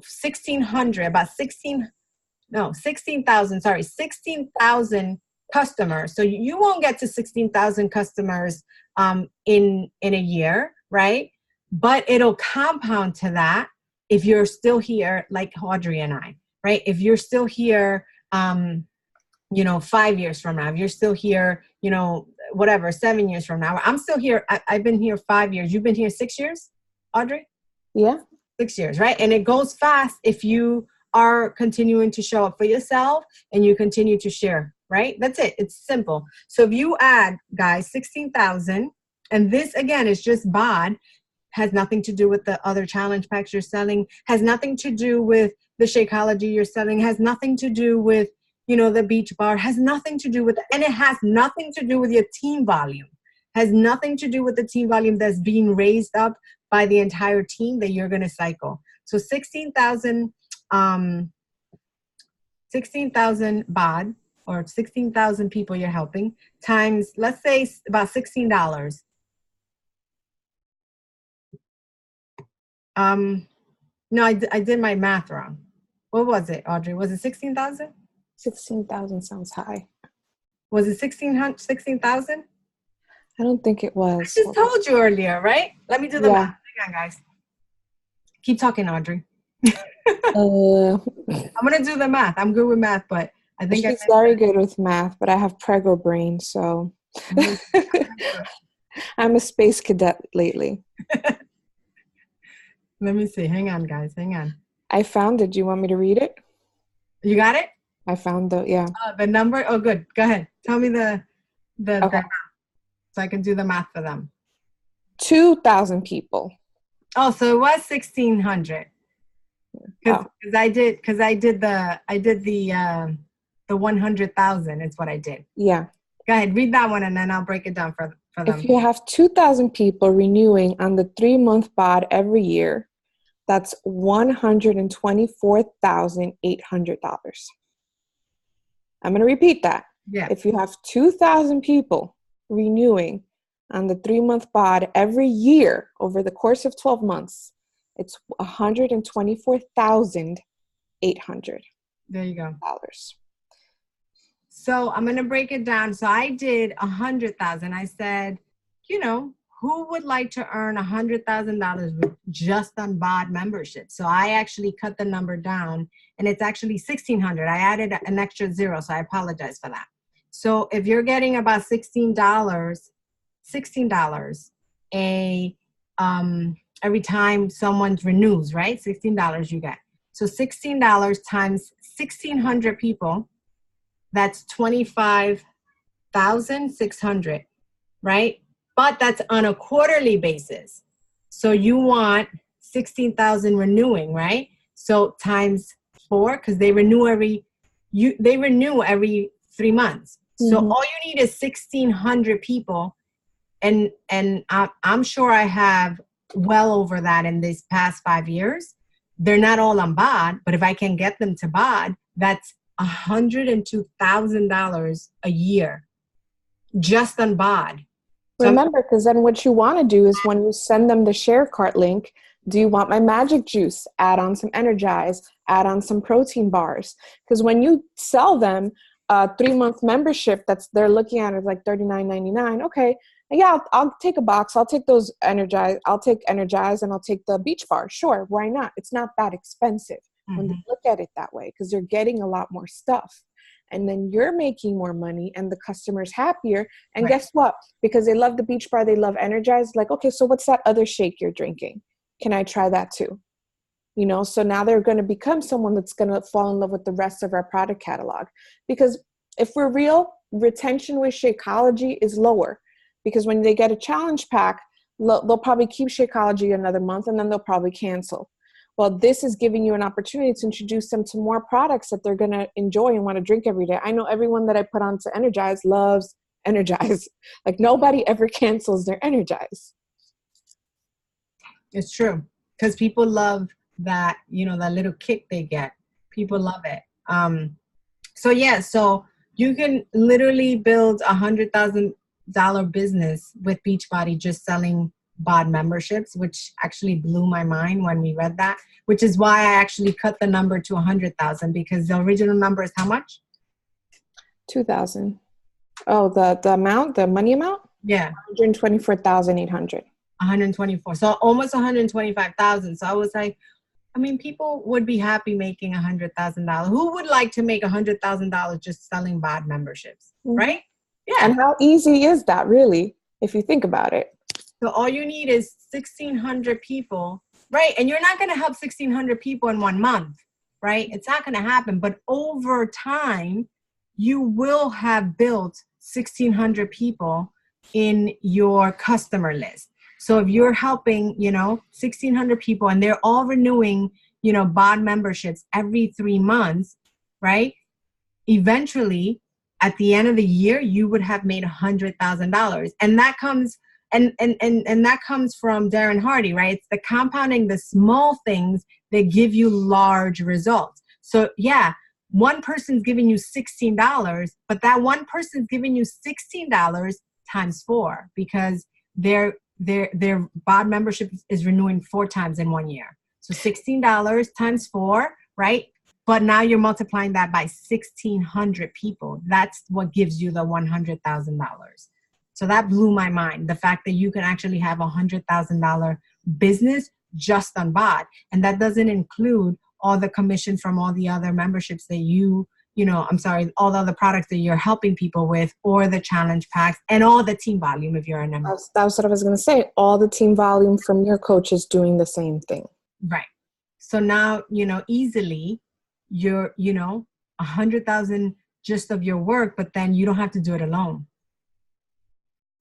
16,000 customers. So you won't get to 16,000 customers in a year, right? But it'll compound to that if you're still here, like Audrey and I, right? If you're still here, 5 years from now, if you're still here, 7 years from now. I'm still here. I've been here 5 years. You've been here 6 years, Audrey? Yeah. 6 years, right? And it goes fast if you are continuing to show up for yourself and you continue to share right? That's it. It's simple. So if you add, guys, 16,000, and this again is just BOD, has nothing to do with the other challenge packs you're selling, has nothing to do with the Shakeology you're selling, has nothing to do with, you know, the beach bar, has nothing to do with, and it has nothing to do with your team volume, has nothing to do with the team volume that's being raised up by the entire team that you're going to cycle. So 16,000 BOD, or 16,000 people you're helping, times, let's say about $16. No, I did my math wrong. What was it, Audrey? Was it 16,000? 16,000 sounds high. Was it 16,000? I don't think it was. I just told you earlier, right? Let me do the math. Hang on, guys. Keep talking, Audrey. I'm going to do the math. I'm good with math, but I think she's very good with math, but I have prego brain, so I'm a space cadet lately. Let me see. Hang on, guys. Hang on. I found it. Do you want me to read it? You got it? I found the number. Oh, good. Go ahead. Tell me the okay. So I can do the math for them. 2,000 people. Oh, so it was 1,600. Because I did the 100,000 is what I did. Yeah. Go ahead, read that one, and then I'll break it down for them. If you have 2,000 people renewing on the 3-month BOD every year, that's $124,800. I'm going to repeat that. Yeah. If you have 2,000 people renewing on the 3-month BOD every year over the course of 12 months, it's $124,800. There you go. So I'm going to break it down. So I did 100,000. I said, you know, who would like to earn $100,000 just on BOD membership? So I actually cut the number down, and it's actually 1,600. I added an extra zero, so I apologize for that. So if you're getting about $16 every time someone renews, right? $16 you get. So $16 times 1,600 people, that's 25,600, right? But that's on a quarterly basis. So you want 16,000 renewing, right? So times 4, because they renew every 3 months. Mm-hmm. So all you need is 1,600 people, and I'm sure I have well over that in these past 5 years. They're not all on BOD, but if I can get them to BOD, that's $102,000 a year just on BOD. So remember, because then what you want to do is when you send them the share cart link, do you want my magic juice? Add on some Energize, add on some protein bars. Because when you sell them a 3-month membership they're looking at it like $39.99, okay, yeah, I'll take a box. I'll take those Energize. I'll take Energize and I'll take the beach bar. Sure, why not? It's not that expensive when you look at it that way, because you're getting a lot more stuff. And then you're making more money and the customer's happier. And guess what? Because they love the beach bar, they love Energize. Like, okay, so what's that other shake you're drinking? Can I try that too? You know, so now they're going to become someone that's going to fall in love with the rest of our product catalog. Because if we're real, retention with Shakeology is lower. Because when they get a challenge pack, they'll probably keep Shakeology another month and then they'll probably cancel. Well, this is giving you an opportunity to introduce them to more products that they're going to enjoy and want to drink every day. I know everyone that I put on to Energize loves Energize. Like nobody ever cancels their Energize. It's true. Because people love that, you know, that little kick they get. People love it. So you can literally build $100,000 business with Beachbody just selling BOD memberships, which actually blew my mind when we read that, which is why I actually cut the number to 100,000, because the original number is how much? 2,000. Oh, the amount, the money amount? Yeah. 124,800. 124. So almost 125,000. So I was like, I mean, people would be happy making $100,000. Who would like to make $100,000 just selling BOD memberships, right? Yeah. And how easy is that, really, if you think about it? So all you need is 1,600 people, right? And you're not going to help 1,600 people in 1 month, right? It's not going to happen. But over time, you will have built 1,600 people in your customer list. So if you're helping, 1,600 people and they're all renewing, BOD memberships every 3 months, right? Eventually, at the end of the year, you would have made $100,000. And that comes and that comes from Darren Hardy, right? It's the compounding the small things that give you large results. So yeah, one person's giving you $16, but that one person's giving you $16 times 4 because their BOD membership is renewing 4 times in 1 year. So $16 times 4, right? But now you're multiplying that by 1,600 people. That's what gives you the $100,000. So that blew my mind. The fact that you can actually have $100,000 business just on BOD. And that doesn't include all the commission from all the other memberships that all the other products that you're helping people with, or the challenge packs, and all the team volume if you're a member. That's what I was going to say. All the team volume from your coaches doing the same thing. Right. So now, easily you're, 100,000 just of your work, but then you don't have to do it alone.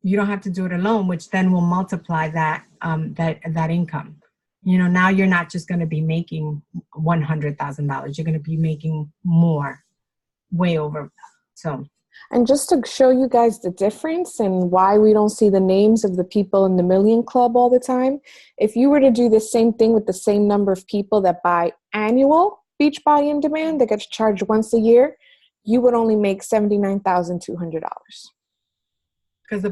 You don't have to do it alone, which then will multiply that income. Now you're not just going to be making $100,000. You're going to be making more, way over. So, and just to show you guys the difference and why we don't see the names of the people in the Million Club all the time, if you were to do the same thing with the same number of people that buy annual Beachbody In Demand that gets charged once a year, you would only make $79,200. Because the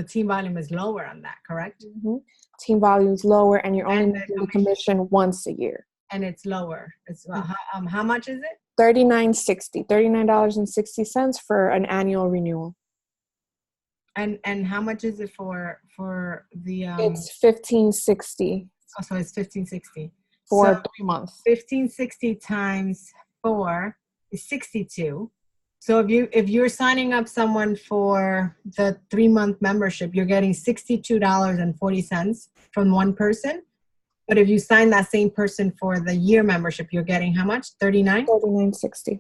team volume is lower on that, correct? Mm-hmm. Team volume is lower, and you're only making the commission once a year. And it's lower. It's how much is it? $39.60 for an annual renewal. And how much is it for the? It's $1,560. Oh, so it's $1,560 for 3 months. $1,560 times 4 is 62. So if you're signing up someone for the 3-month membership, you're getting $62.40 from one person. But if you sign that same person for the year membership, you're getting how much? $39.60.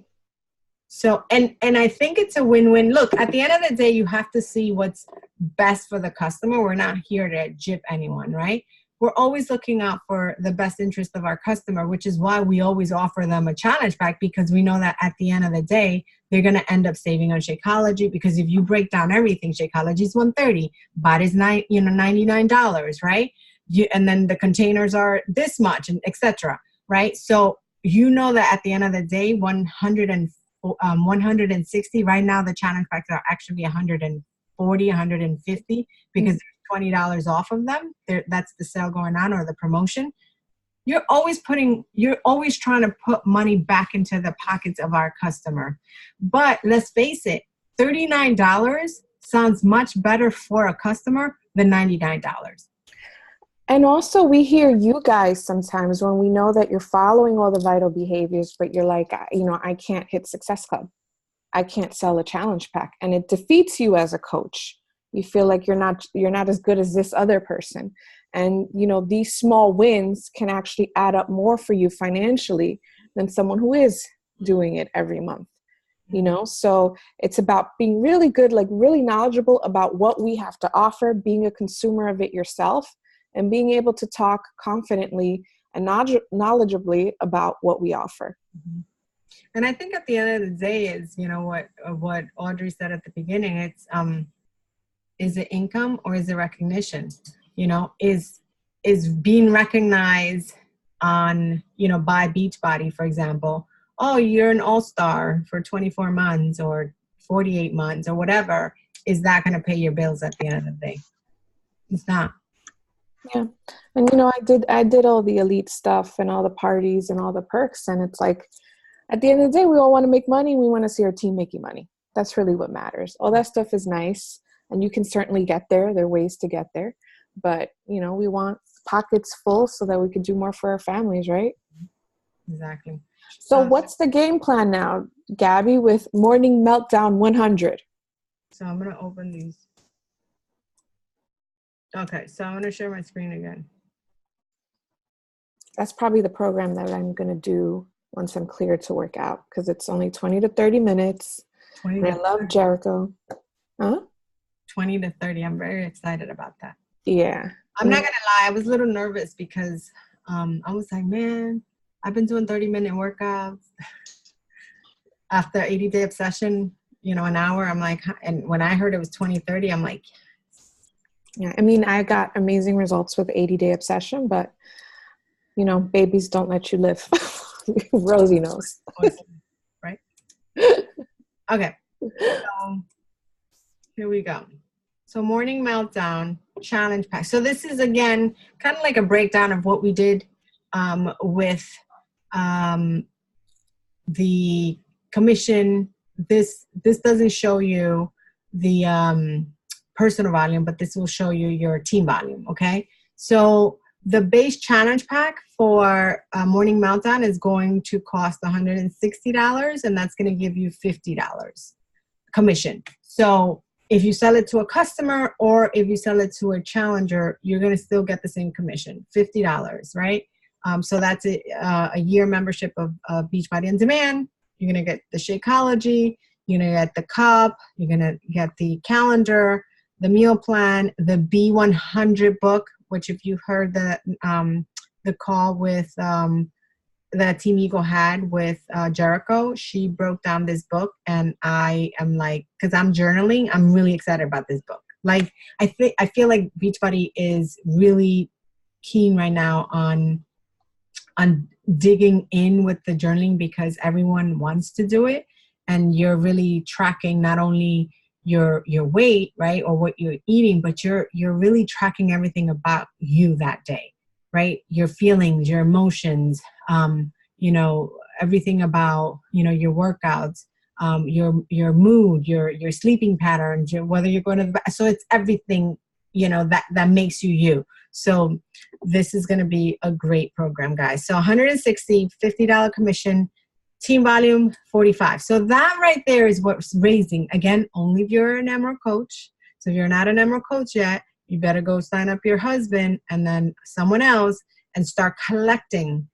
So and I think it's a win-win. Look, at the end of the day, you have to see what's best for the customer. We're not here to gyp anyone, right? We're always looking out for the best interest of our customer, which is why we always offer them a challenge pack, because we know that at the end of the day, they're going to end up saving on Shakeology, because if you break down everything, Shakeology is $130, BOD is $99, right? And then the containers are this much, and etc. Right? So you know that at the end of the day, 160 right now, the challenge packs are actually 140, 150 because there's $20 off of them. That's the sale going on, or the promotion. You're always trying to put money back into the pockets of our customer. But let's face it, $39 sounds much better for a customer than $99. And also, we hear you guys sometimes when we know that you're following all the vital behaviors, but you're like, I can't hit Success Club. I can't sell a challenge pack. And it defeats you as a coach. You feel like you're not as good as this other person. And, these small wins can actually add up more for you financially than someone who is doing it every month. So it's about being really good, like really knowledgeable about what we have to offer, being a consumer of it yourself, and being able to talk confidently and knowledgeably about what we offer. Mm-hmm. And I think at the end of the day is, what Audrey said at the beginning, it's, is it income or is it recognition? Is being recognized on, by Beachbody, for example, oh, you're an all-star for 24 months or 48 months or whatever. Is that going to pay your bills at the end of the day? It's not. Yeah. And, I did all the elite stuff and all the parties and all the perks. And it's like, at the end of the day, we all want to make money. We want to see our team making money. That's really what matters. All that stuff is nice. And you can certainly get there. There are ways to get there. But, we want pockets full so that we can do more for our families, right? Exactly. So what's the game plan now, Gabby, with Morning Meltdown 100? So I'm going to open these. Okay, so I'm going to share my screen again. That's probably the program that I'm going to do once I'm cleared to work out, because it's only 20 to 30 minutes. And I love Jericho. Huh? 20 to 30. I'm very excited about that. Yeah. I'm not going to lie. I was a little nervous because I was like, man, I've been doing 30-minute workouts. After 80-day obsession, you know, an hour, I'm like, and when I heard it was 20, 30, I'm like, yeah. I mean, I got amazing results with 80-day obsession, but, you know, babies don't let you live. Rosie knows. Right? Okay. So here we go. So morning meltdown challenge pack. So this is, again, kind of like a breakdown of what we did with the commission. This doesn't show you the personal volume, but this will show you your team volume. Okay. So the base challenge pack for morning meltdown is going to cost $160, and that's going to give you $50 commission. So if you sell it to a customer or if you sell it to a challenger, you're going to still get the same commission, $50, right? So that's a year membership of Beachbody On Demand. You're going to get the Shakeology. You're going to get the cup. You're going to get the calendar, the meal plan, the B100 book, which if you heard the call with that Team Eagle had with Jericho, she broke down this book, and I am like, because I'm journaling, I'm really excited about this book. Like, I feel like Beachbody is really keen right now on digging in with the journaling, because everyone wants to do it, and you're really tracking not only your weight, right, or what you're eating, but you're really tracking everything about you that day, right? Your feelings, your emotions, you know, everything about, you know, your workouts, your mood, your sleeping patterns, whether you're going to the so it's everything, you know, that makes you you. So this is going to be a great program, guys. So $160, $50 commission, team volume 45. So that right there is what's raising. Again, only if you're an Emerald coach. So if you're not an Emerald coach yet, you better go sign up your husband and then someone else and start collecting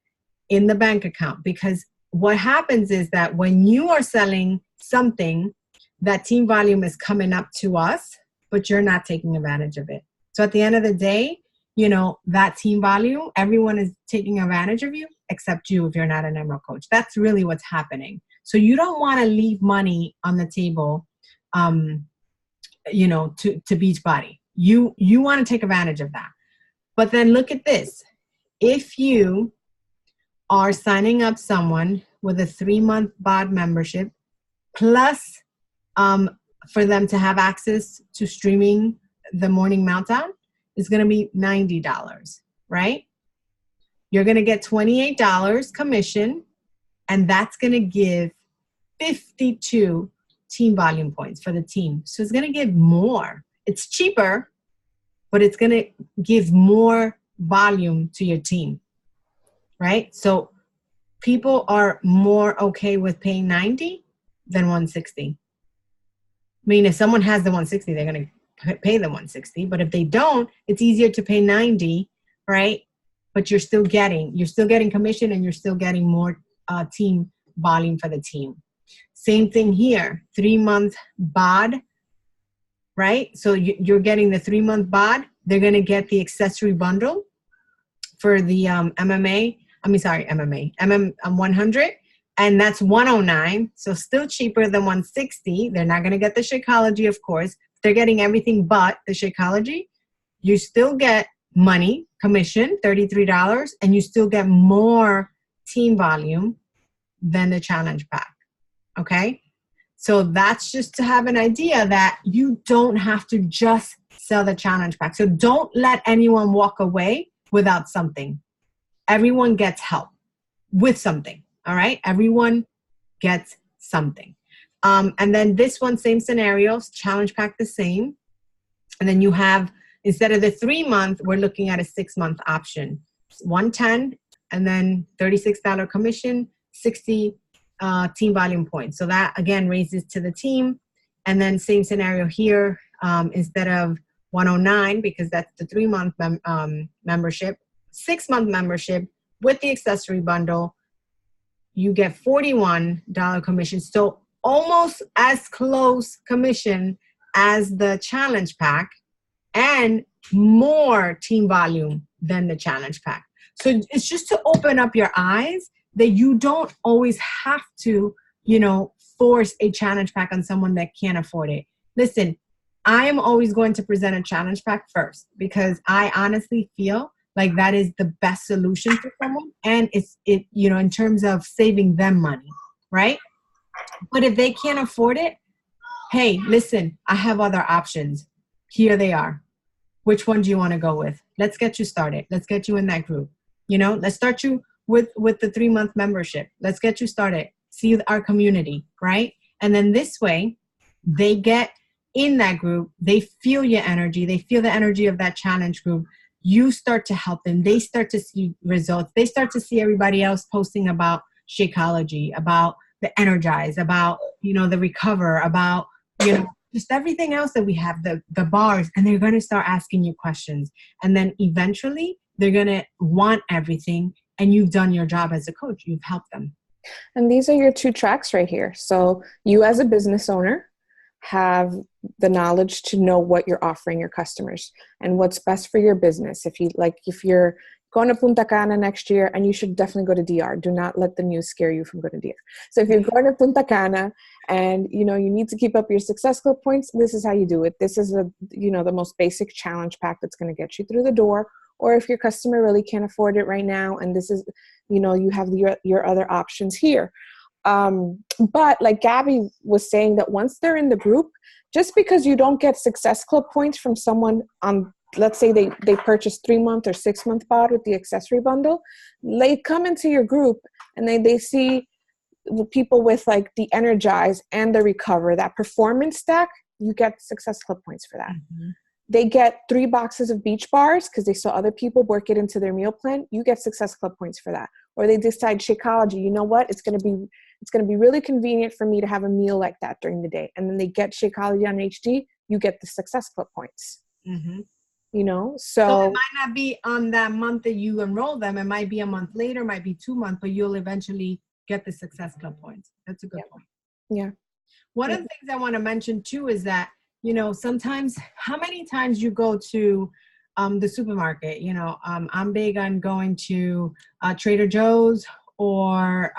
in the bank account. Because what happens is that when you are selling something, that team volume is coming up to us, but you're not taking advantage of it. So at the end of the day, you know, that team volume, everyone is taking advantage of you except you if you're not an Emerald coach. That's really what's happening. So you don't want to leave money on the table, you know, to Beachbody. You want to take advantage of that. But then look at this. If you are signing up someone with a 3-month BOD membership, plus for them to have access to streaming the morning meltdown, is going to be $90, right? You're going to get $28 commission, and that's going to give 52 team volume points for the team. So it's going to give more. It's cheaper, but it's going to give more volume to your team, right? So people are more okay with paying 90 than 160. I mean, if someone has the 160, they're going to pay the 160. But if they don't, it's easier to pay 90, right? But you're still getting commission, and you're still getting more team volume for the team. Same thing here, 3-month BOD, right? So you're getting the 3-month BOD. They're going to get the accessory bundle for the MM100, and that's $109. So still cheaper than $160. They're not going to get the Shakeology, of course. They're getting everything but the Shakeology. You still get money, commission, $33, and you still get more team volume than the challenge pack. Okay? So that's just to have an idea that you don't have to just sell the challenge pack. So don't let anyone walk away without something. Everyone gets help with something. All right? Everyone gets something. And then this one, same scenarios, challenge pack the same. And then you have, instead of the 3-month, we're looking at a 6-month option. $110, and then $36 commission, 60 team volume points. So that, again, raises to the team. And then same scenario here, instead of $109, because that's the 3-month membership, 6-month membership with the accessory bundle, you get $41 commission. So almost as close commission as the challenge pack and more team volume than the challenge pack. So it's just to open up your eyes that you don't always have to, force a challenge pack on someone that can't afford it. Listen, I am always going to present a challenge pack first because I honestly feel like that is the best solution for someone. And it's in terms of saving them money, right? But if they can't afford it, hey, listen, I have other options. Here they are. Which one do you want to go with? Let's get you started. Let's get you in that group. Let's start you with the 3-month membership. Let's get you started. See our community, right? And then this way, they get in that group. They feel your energy. They feel the energy of that challenge group. You start to help them. They start to see results. They start to see everybody else posting about Shakeology, about the Energize, about, the Recover, about, just everything else that we have, the bars, and they're going to start asking you questions. And then eventually they're going to want everything, and you've done your job as a coach. You've helped them. And these are your 2 tracks right here. So you as a business owner have the knowledge to know what you're offering your customers and what's best for your business. If you're going to Punta Cana next year, and you should definitely go to DR. Do not let the news scare you from going to DR. So if you're going to Punta Cana and, you need to keep up your Success Club points, this is how you do it. This is the most basic challenge pack that's going to get you through the door. Or if your customer really can't afford it right now, and this is, you have your other options here. But like Gabby was saying, that once they're in the group, just because you don't get Success Club points from someone on, let's say they purchase 3-month or 6-month bod with the accessory bundle, they come into your group and they see the people with like the Energize and the Recover, that performance stack, you get Success Club points for that. Mm-hmm. They get 3 boxes of beach bars because they saw other people work it into their meal plan. You get Success Club points for that. Or they decide Shakeology, you know what? It's going to be really convenient for me to have a meal like that during the day. And then they get Shakeology on HD. You get the Success Club points. Mm-hmm. So it might not be on that month that you enroll them. It might be a month later, might be 2 months, but you'll eventually get the Success Club points. That's a good point. Yeah. One of the things I want to mention too is that, sometimes how many times you go to the supermarket, I'm big on going to Trader Joe's or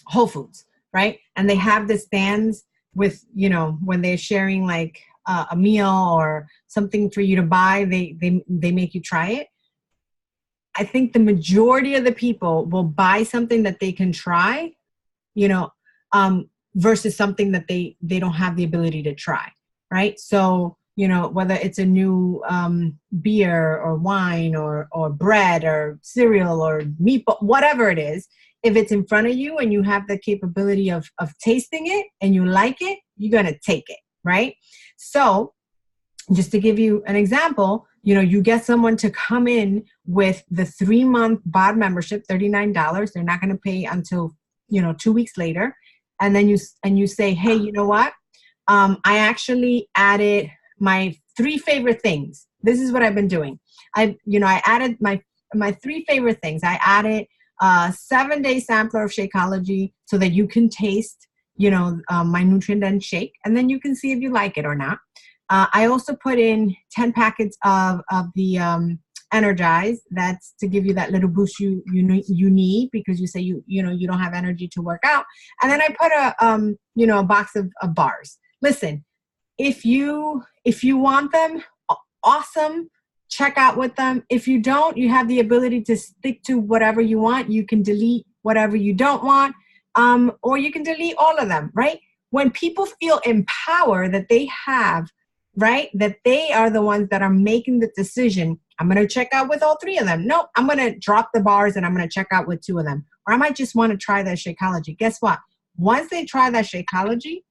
Whole Foods, right? And they have the stands with, when they're sharing like a meal or something for you to buy, they make you try it. I think the majority of the people will buy something that they can try, versus something that they don't have the ability to try, right? So, whether it's a new beer or wine or bread or cereal or meatball, whatever it is, if it's in front of you and you have the capability of tasting it and you like it, you're going to take it, right? So just to give you an example, you get someone to come in with the 3-month bod membership, $39. They're not going to pay until, 2 weeks later. And then you say, hey, you know what? I actually added my 3 favorite things. This is what I've been doing. I added my 3 favorite things. I added a 7-day sampler of Shakeology so that you can taste, my nutrient-dense shake, and then you can see if you like it or not. I also put in 10 packets of the Energize. That's to give you that little boost you need because you say you don't have energy to work out. And then I put a box of bars. Listen, if you want them, awesome. Check out with them. If you don't, you have the ability to stick to whatever you want. You can delete whatever you don't want, or you can delete all of them, right? When people feel empowered that they have, right, that they are the ones that are making the decision, I'm going to check out with all 3 of them. No, I'm going to drop the bars and I'm going to check out with 2 of them. Or I might just want to try that Shakeology. Guess what? Once they try that Shakeology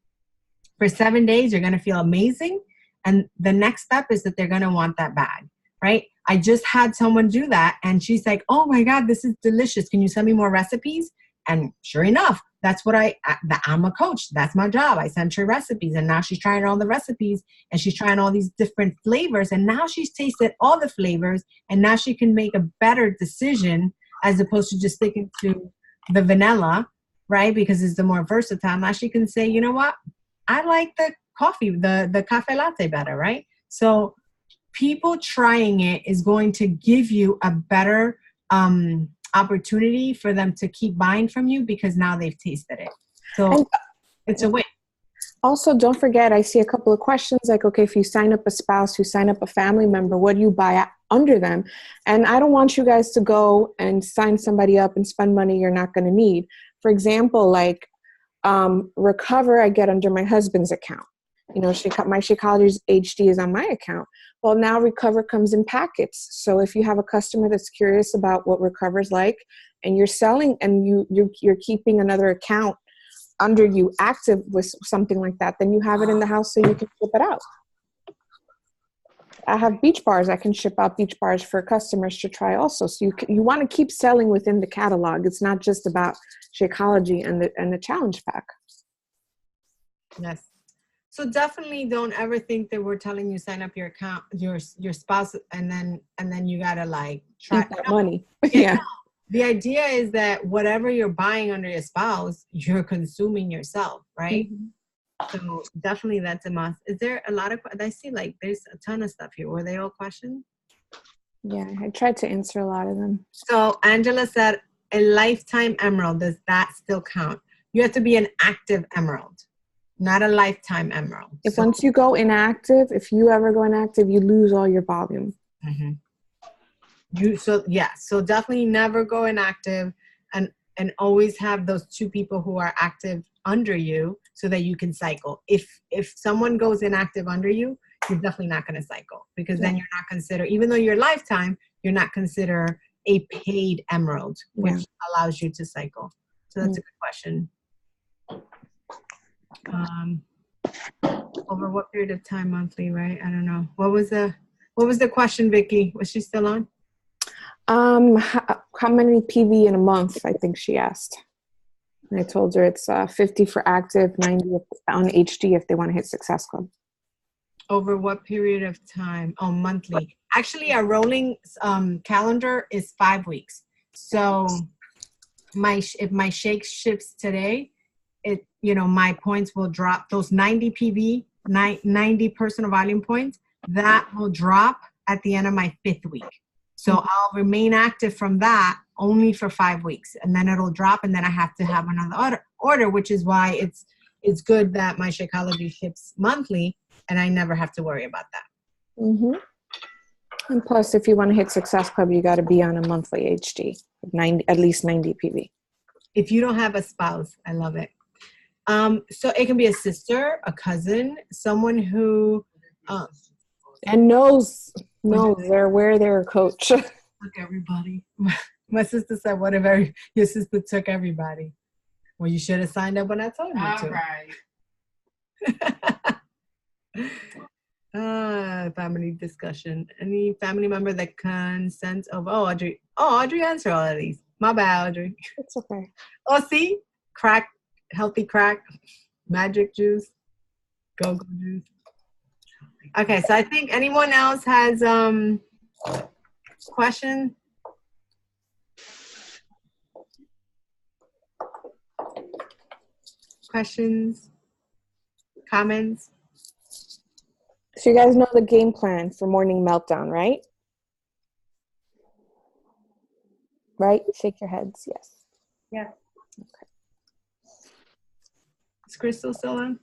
for 7 days, you're going to feel amazing. And the next step is that they're going to want that bag, right? I just had someone do that and she's like, oh my God, this is delicious. Can you send me more recipes? And sure enough, that's what I'm a coach. That's my job. I send her recipes and now she's trying all the recipes and she's trying all these different flavors. And now she's tasted all the flavors and now she can make a better decision as opposed to just sticking to the vanilla right? Because it's the more versatile. Now she can say, you know what? I like the coffee, the cafe latte better, right? So people trying it is going to give you a better opportunity for them to keep buying from you because now they've tasted it. So it's a win. Also, don't forget, I see a couple of questions like, okay, if you sign up a spouse, you sign up a family member, what do you buy under them? And I don't want you guys to go and sign somebody up and spend money you're not going to need. For example, like Recover, I get under my husband's account. You know, my Shakeology HD is on my account. Well, now Recover comes in packets. So if you have a customer that's curious about what Recover's like, and you're selling and you're keeping another account under you active with something like that, then you have it in the house so you can ship it out. I have beach bars. I can ship out beach bars for customers to try also. So you want to keep selling within the catalog. It's not just about Shakeology and the challenge pack. Yes. So definitely don't ever think that we're telling you sign up your account, your spouse, and then you gotta like try that money. Yeah. The idea is that whatever you're buying under your spouse, you're consuming yourself, right? Mm-hmm. So definitely that's a must. Is there a lot of, I see like there's a ton of stuff here. Were they all questions? Yeah, I tried to answer a lot of them. So Angela said, a lifetime emerald, does that still count? You have to be an active emerald, not a lifetime emerald. If once you go inactive, if you ever go inactive, you lose all your volume. Mm-hmm. So definitely never go inactive, and always have those two people who are active under you so that you can cycle. If someone goes inactive under you, you're definitely not going to cycle, because then you're not considered, even though you're lifetime, you're not considered a paid emerald, which allows you to cycle. So that's a good question. Over what period of time monthly, right? I don't know. What was the question, Vicky? Was she still on? How many PV in a month? I think she asked. And I told her it's 50 for active, 90 on HD if they want to hit Success Club. Over what period of time? Oh, monthly. Actually, our rolling calendar is 5 weeks. So if my shake ships today, my points will drop. Those 90 PV, 90 personal volume points, that will drop at the end of my 5th week. So I'll remain active from that only for 5 weeks, and then it'll drop, and then I have to have another order, which is why it's good that my Shakeology ships monthly, and I never have to worry about that. Mm-hmm. And plus, if you want to hit Success Club, you got to be on a monthly HD, at least 90 PV. If you don't have a spouse, I love it. So it can be a sister, a cousin, someone who and knows where they're coach. Took everybody. My sister said, "What if your sister took everybody?" Well, you should have signed up when I told you to. All right. Family discussion. Any family member that consents of? Audrey. Audrey answered all of these. My bad, Audrey. It's okay. Oh, see, crack, healthy crack, magic juice, go-go juice. Okay, so I think anyone else has question? Questions? Comments? So you guys know the game plan for Morning Meltdown, right? Right? Shake your heads, yes. Yeah. Okay. Is Crystal still on?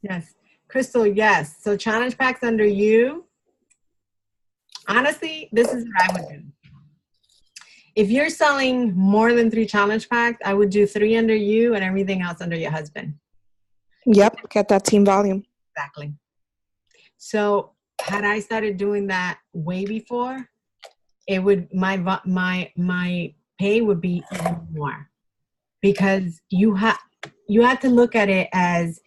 Yes. Crystal, yes. So challenge packs under you. Honestly, this is what I would do. If you're selling more than 3 challenge packs, I would do 3 under you and everything else under your husband. Yep, get that team volume. Exactly. So had I started doing that way before, it would my pay would be even more, because you have to look at it as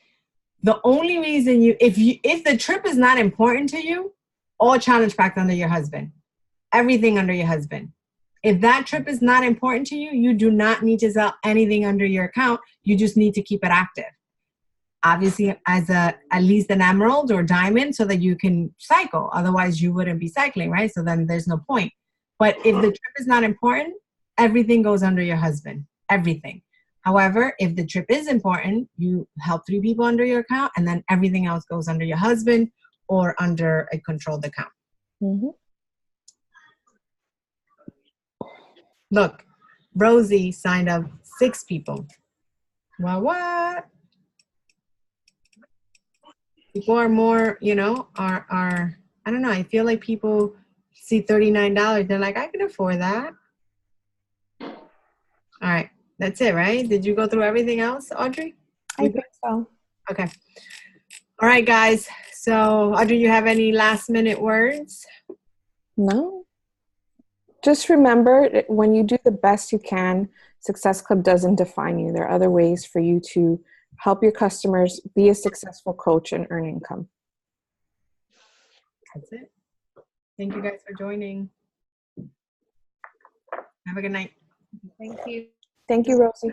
the only reason if the trip is not important to you, all challenge packs under your husband, everything under your husband. If that trip is not important to you, you do not need to sell anything under your account. You just need to keep it active. Obviously, as at least an emerald or diamond, so that you can cycle. Otherwise, you wouldn't be cycling, right? So then there's no point. But if the trip is not important, everything goes under your husband. Everything. However, if the trip is important, you help 3 people under your account, and then everything else goes under your husband or under a controlled account. Mm-hmm. Look, Rosie signed up 6 people. Well, what? People are more, you know, are I don't know. I feel like people see $39. They're like, I can afford that. All right. That's it, right? Did you go through everything else, Audrey? I think so. Okay. All right, guys. So, Audrey, you have any last minute words? No. Just remember that when you do the best you can, Success Club doesn't define you. There are other ways for you to help your customers be a successful coach and earn income. That's it. Thank you guys for joining. Have a good night. Thank you. Thank you, Rosie.